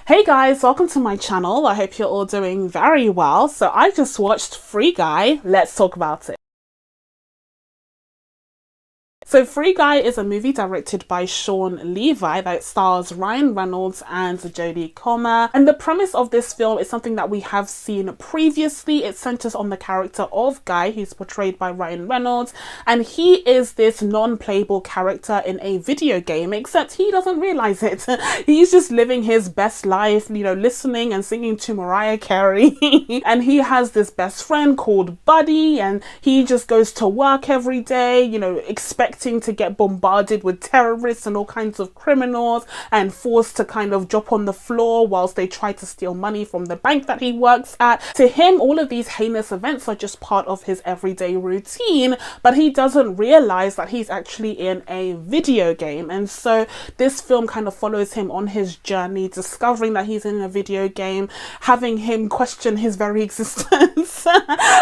Hey guys, welcome to my channel. I hope you're all doing very well. So I just watched Free Guy. Let's talk about it. So Free Guy is a movie directed by Sean Levi that stars Ryan Reynolds and Jodie Comer. And the premise of this film is something that we have seen previously. It centers on the character of Guy, who's portrayed by Ryan Reynolds. And he is this non-playable character in a video game, except he doesn't realize it. He's just living his best life, listening and singing to Mariah Carey. And he has this best friend called Buddy, and he just goes to work every day, expecting to get bombarded with terrorists and all kinds of criminals and forced to kind of drop on the floor whilst they try to steal money from the bank that he works at. To him, all of these heinous events are just part of his everyday routine, but he doesn't realize that he's actually in a video game. And so this film kind of follows him on his journey, discovering that he's in a video game, having him question his very existence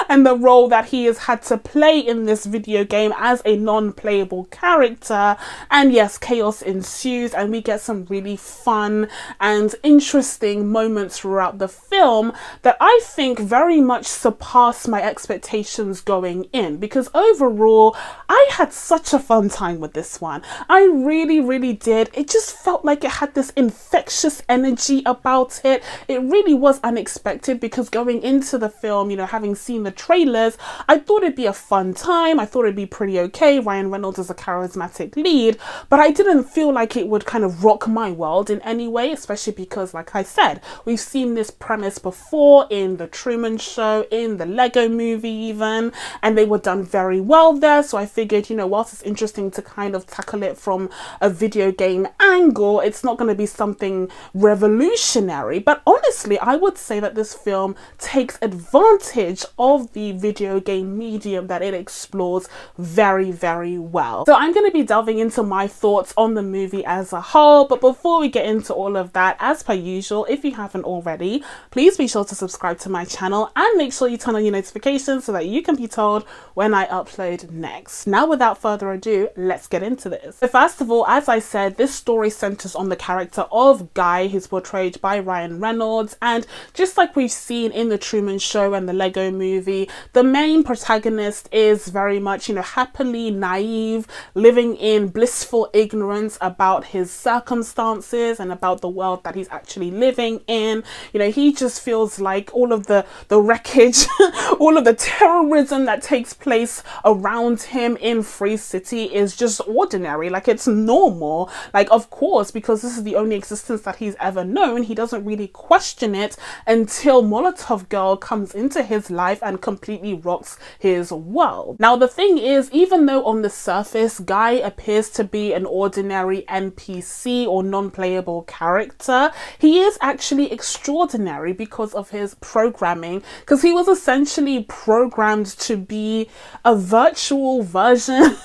and the role that he has had to play in this video game as a non-playable character. And yes, chaos ensues and we get some really fun and interesting moments throughout the film that I think very much surpass my expectations going in, because overall I had such a fun time with this one. I really did. It just felt like it had this infectious energy about it. It really was unexpected, because going into the film, having seen the trailers, I thought it'd be a fun time. I thought it'd be pretty okay. Ryan Reynolds is a charismatic lead, but I didn't feel like it would kind of rock my world in any way, especially because, like I said, we've seen this premise before in The Truman Show, in the Lego movie even, and they were done very well there. So I figured, whilst it's interesting to kind of tackle it from a video game angle, it's not going to be something revolutionary. But honestly, I would say that this film takes advantage of the video game medium that it explores very well. So I'm going to be delving into my thoughts on the movie as a whole, but before we get into all of that, as per usual, if you haven't already, please be sure to subscribe to my channel and make sure you turn on your notifications so that you can be told when I upload next. Now, without further ado, let's get into this. So first of all, as I said, this story centers on the character of Guy, who's portrayed by Ryan Reynolds, and just like we've seen in The Truman Show and the Lego movie, the main protagonist is very much, happily naive, living in blissful ignorance about his circumstances and about the world that he's actually living in. He just feels like all of the wreckage, all of the terrorism that takes place around him in Free City is just ordinary, like it's normal. Like, of course, because this is the only existence that he's ever known, he doesn't really question it until Molotov Girl comes into his life and completely rocks his world. Now, the thing is, even though on the surface Guy appears to be an ordinary NPC or non-playable character, he is actually extraordinary because of his programming, because he was essentially programmed to be a virtual version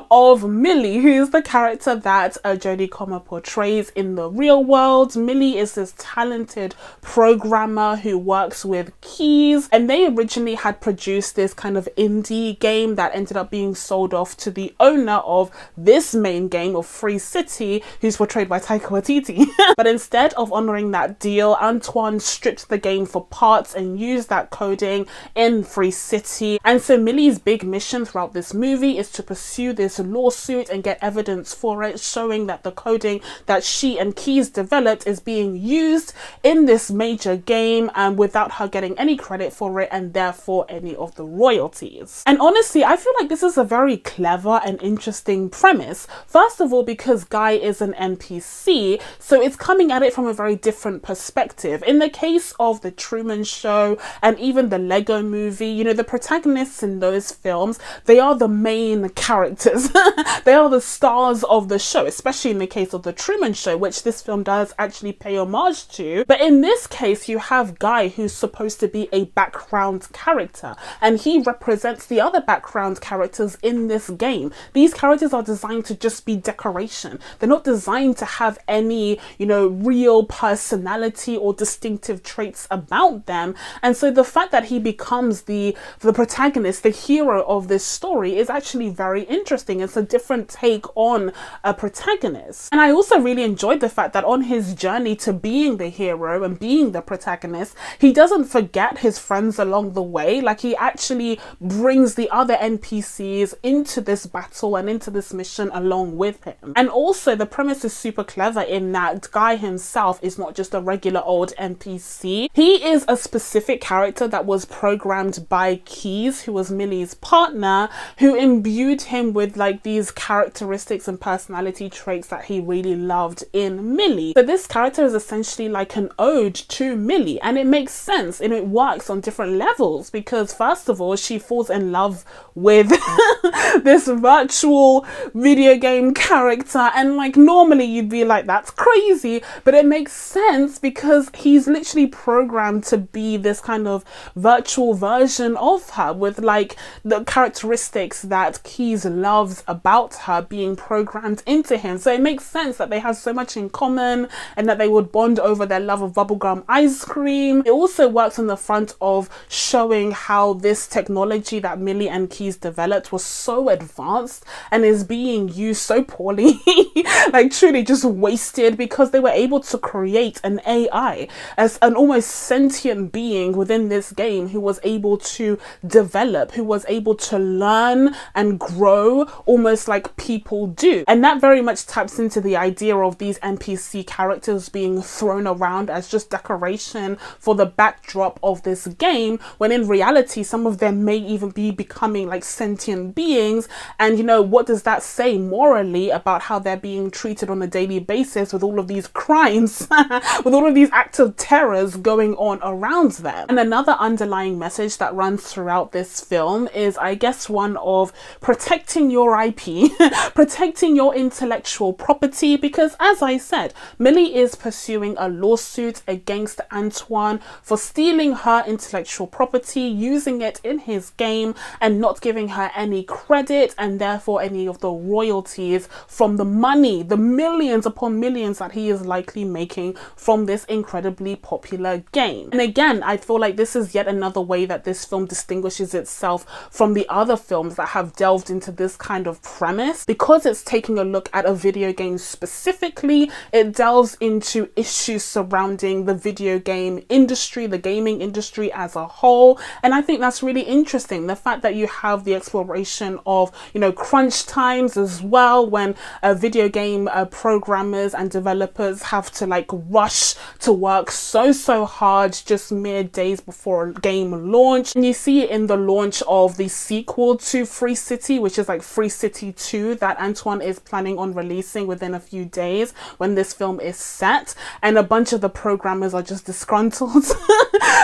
of Millie, who is the character that Jodie Comer portrays in the real world. Millie is this talented programmer who works with keys, and they originally had produced this kind of indie game that ended up being sold off to the owner of this main game of Free City, who's portrayed by Taika Waititi. But instead of honoring that deal, Antoine stripped the game for parts and used that coding in Free City. And so Millie's big mission throughout this movie is to pursue this lawsuit and get evidence for it, showing that the coding that she and Keys developed is being used in this major game, and without her getting any credit for it and therefore any of the royalties. And honestly, I feel like this is a very clever and interesting premise. First of all, because Guy is an NPC, so it's coming at it from a very different perspective. In the case of The Truman Show and even the Lego movie, the protagonists in those films, they are the main characters. They are the stars of the show, especially in the case of The Truman Show, which this film does actually pay homage to. But in this case, you have Guy, who's supposed to be a background character, and he represents the other background characters in this game. These characters are designed to just be decoration. They're not designed to have any, you know, real personality or distinctive traits about them. And so the fact that he becomes the protagonist, the hero of this story, is actually very interesting. It's a different take on a protagonist. And I also really enjoyed the fact that on his journey to being the hero and being the protagonist, he doesn't forget his friends along the way. Like, he actually brings the other NPCs into this battle and into this mission along with him. And also the premise is super clever in that Guy himself is not just a regular old NPC. He is a specific character that was programmed by Keys, who was Millie's partner, who imbued him with like these characteristics and personality traits that he really loved in Millie. So this character is essentially like an ode to Millie, and it makes sense and it works on different levels, because first of all, she falls in love with this virtual video game character, and like normally you'd be like, that's crazy, but it makes sense because he's literally programmed to be this kind of virtual version of her, with like the characteristics that Keys loves about her being programmed into him. So it makes sense that they have so much in common and that they would bond over their love of bubblegum ice cream. It also works on the front of showing how this technology that Millie and Keys developed was so advanced and is being used so poorly, like truly just wasted, because they were able to create an AI as an almost sentient being within this game who was able to develop, who was able to learn and grow almost like people do. And that very much taps into the idea of these NPC characters being thrown around as just decoration for the backdrop of this game, when in reality some of them may even be becoming like sentient beings. And you know, what does that say morally about how they're being treated on a daily basis with all of these crimes with all of these acts of terrors going on around them? And another underlying message that runs throughout this film is, I guess, one of protecting your IP, protecting your intellectual property, because as I said, Millie is pursuing a lawsuit against Antoine for stealing her intellectual property, using it in his game and not giving her any credit and therefore any of the royalties from the money, the millions upon millions that he is likely making from this incredibly popular game. And again, I feel like this is yet another way that this film distinguishes itself from the other films that have delved into this kind of premise. Because it's taking a look at a video game specifically, it delves into issues surrounding the video game industry, the gaming industry as a whole. And I think that's really interesting. The fact that you have the exploration of, you know, crunch times as well, when video game programmers and developers have to like rush to work so hard just mere days before a game launch. And you see it in the launch of the sequel to Free City, which is like Free City 2, that Antoine is planning on releasing within a few days when this film is set. And a bunch of the programmers are just disgruntled.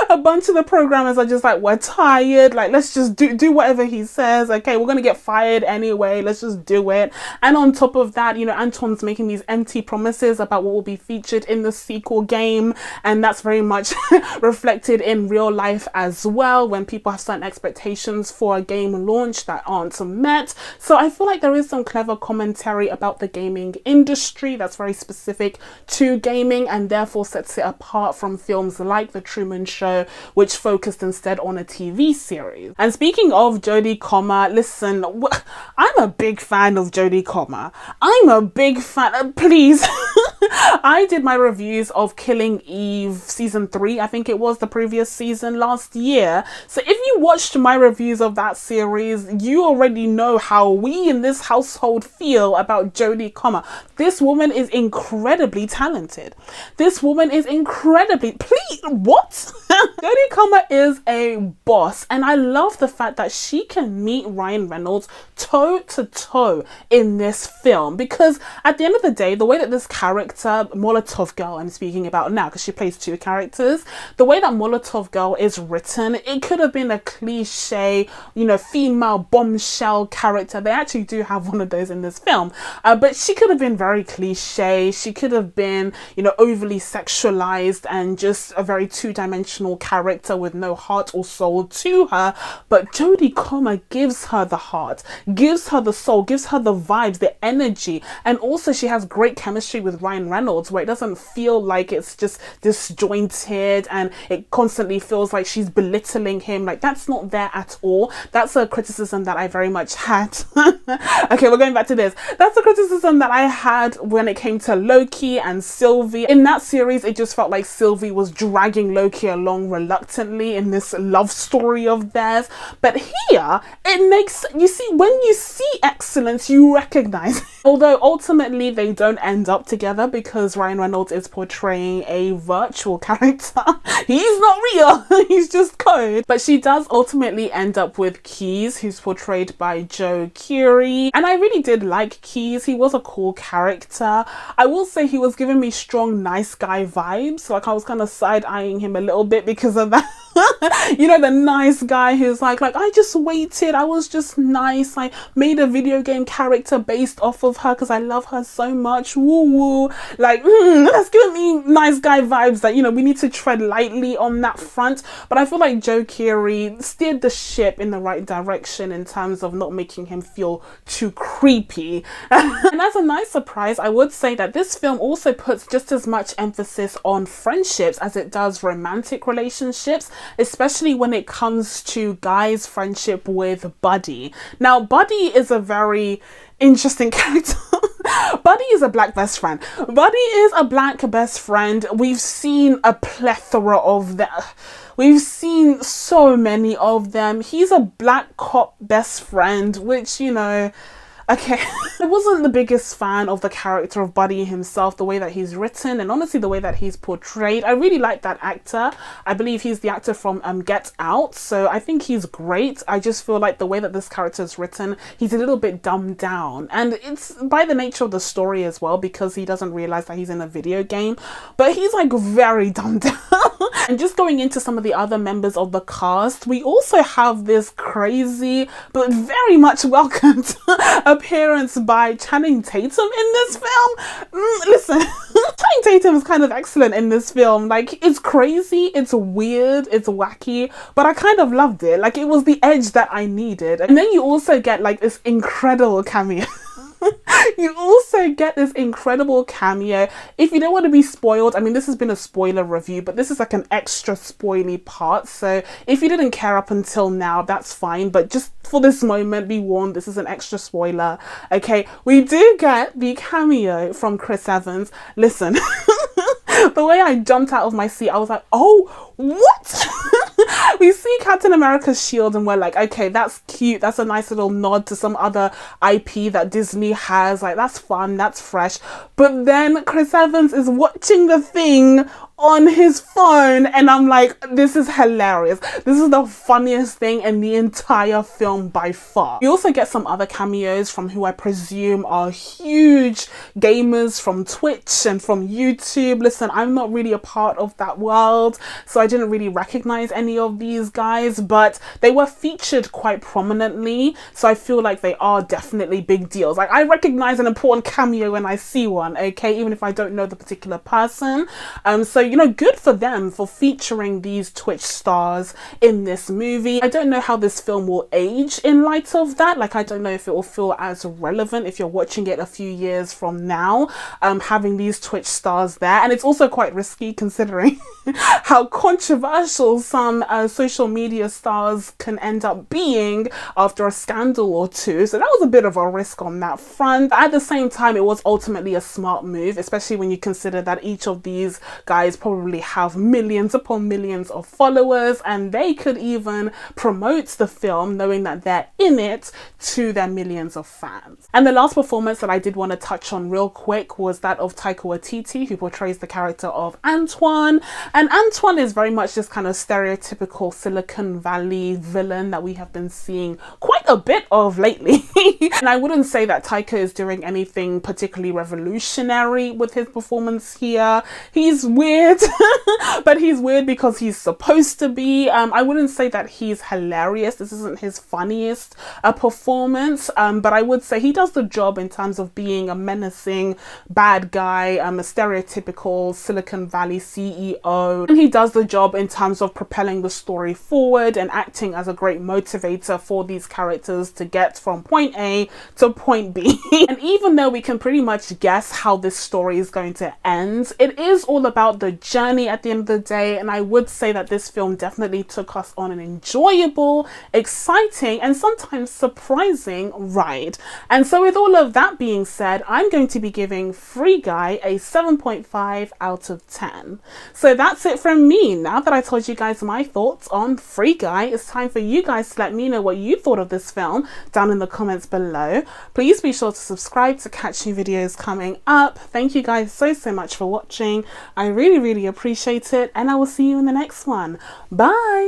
A bunch of the programmers are just like, we're tired, like let's just do whatever he says. Okay, we're gonna get fired anyway, let's just do it. And on top of that, you know, Antoine's making these empty promises about what will be featured in the sequel game, and that's very much reflected in real life as well, when people have certain expectations for a game launch that aren't met. So I feel like there is some clever commentary about the gaming industry that's very specific to gaming and therefore sets it apart from films like The Truman Show, which focused instead on a TV series. And speaking of Jodie Comer, listen, I'm a big fan of Jodie Comer. I'm a big fan, please. I did my reviews of Killing Eve season 3, I think it was the previous season last year. So if you watched my reviews of that series, you already know how we in this household feel about Jodie Comer. This woman is incredibly talented. This woman is incredibly, please, what? Jodie Comer is a boss, and I love the fact that she can meet Ryan Reynolds toe to toe in this film, because at the end of the day, the way that this character, Molotov Girl, I'm speaking about now because she plays two characters, the way that Molotov Girl is written, it could have been a cliche, you know, female bombshell character. They actually do have one of those in this film, but she could have been very cliche. She could have been, you know, overly sexualized and just a very two-dimensional one-dimensional character with no heart or soul to her, but Jodie Comer gives her the heart, gives her the soul, gives her the vibes, the energy, and also she has great chemistry with Ryan Reynolds, where it doesn't feel like it's just disjointed and it constantly feels like she's belittling him. Like, that's not there at all. That's a criticism that I very much had. Okay, we're going back to this. That's a criticism that I had when it came to Loki and Sylvie. In that series, it just felt like Sylvie was dragging Loki along reluctantly in this love story of theirs. But here, it makes, you see, when you see excellence, you recognize. Although ultimately they don't end up together because Ryan Reynolds is portraying a virtual character. He's not real, he's just code. But she does ultimately end up with Keys, who's portrayed by Joe Keery. And I really did like Keys. He was a cool character. I will say he was giving me strong nice guy vibes. Like, I was kind of side-eyeing him a little bit because of that. You know, the nice guy who's like I just waited, I was just nice, I made a video game character based off of her because I love her so much, woo woo. Like, that's giving me nice guy vibes that, you know, we need to tread lightly on that front. But I feel like Joe Keery steered the ship in the right direction in terms of not making him feel too creepy. And as a nice surprise, I would say that this film also puts just as much emphasis on friendships as it does romantic relationships, especially when it comes to Guy's friendship with Buddy. Now, Buddy is a very interesting character. Buddy is a black best friend. Buddy is a black best friend. We've seen a plethora of them. We've seen so many of them. He's a black cop best friend, which, you know, okay. I wasn't the biggest fan of the character of Buddy himself, the way that he's written, and honestly the way that he's portrayed. I really like that actor. I believe he's the actor from Get Out, so I think he's great. I just feel like the way that this character is written, he's a little bit dumbed down, and it's by the nature of the story as well, because he doesn't realize that he's in a video game, but he's like very dumbed down. And just going into some of the other members of the cast, we also have this crazy but very much welcomed appearance by Channing Tatum in this film. Listen, Channing Tatum is kind of excellent in this film. Like, it's crazy, it's weird, it's wacky, but I kind of loved it. Like, it was the edge that I needed. And then you also get like this incredible cameo. You also get this incredible cameo. If you don't want to be spoiled, I mean, this has been a spoiler review, but this is like an extra spoily part, so if you didn't care up until now, that's fine, but just for this moment, be warned, this is an extra spoiler. Okay, we do get the cameo from Chris Evans. Listen, the way I jumped out of my seat, I was like, oh, what? We see Captain America's shield and we're like, okay, that's cute, that's a nice little nod to some other IP that Disney has, like, that's fun, that's fresh. But then Chris Evans is watching the thing on his phone and I'm like, this is hilarious. This is the funniest thing in the entire film by far. We also get some other cameos from who I presume are huge gamers from Twitch and from YouTube. Listen, I'm not really a part of that world, so I didn't really recognize any of these guys, but they were featured quite prominently, so I feel like they are definitely big deals. Like, I recognize an important cameo when I see one, okay, even if I don't know the particular person. So, you know, good for them for featuring these Twitch stars in this movie. I don't know how this film will age in light of that. Like, I don't know if it will feel as relevant if you're watching it a few years from now, having these Twitch stars there. And it's also quite risky considering how controversial some social media stars can end up being after a scandal or two. So that was a bit of a risk on that front. But at the same time, it was ultimately a smart move, especially when you consider that each of these guys probably have millions upon millions of followers, and they could even promote the film knowing that they're in it to their millions of fans. And the last performance that I did want to touch on real quick was that of Taika Waititi, who portrays the character of Antoine. And Antoine is very much this kind of stereotypical Silicon Valley villain that we have been seeing quite a bit of lately. And I wouldn't say that Taika is doing anything particularly revolutionary with his performance here. He's weird, weird, but he's weird because he's supposed to be. I wouldn't say that he's hilarious. This isn't his funniest performance, but I would say he does the job in terms of being a menacing bad guy, a stereotypical Silicon Valley CEO, and he does the job in terms of propelling the story forward and acting as a great motivator for these characters to get from point A to point B. And even though we can pretty much guess how this story is going to end, it is all about the journey at the end of the day, and I would say that this film definitely took us on an enjoyable, exciting, and sometimes surprising ride. And so with all of that being said, I'm going to be giving Free Guy a 7.5 out of 10. So that's it from me. Now that I told you guys my thoughts on Free Guy, it's time for you guys to let me know what you thought of this film down in the comments below. Please be sure to subscribe to catch new videos coming up. Thank you guys so much for watching. I really appreciate it, and I will see you in the next one. Bye!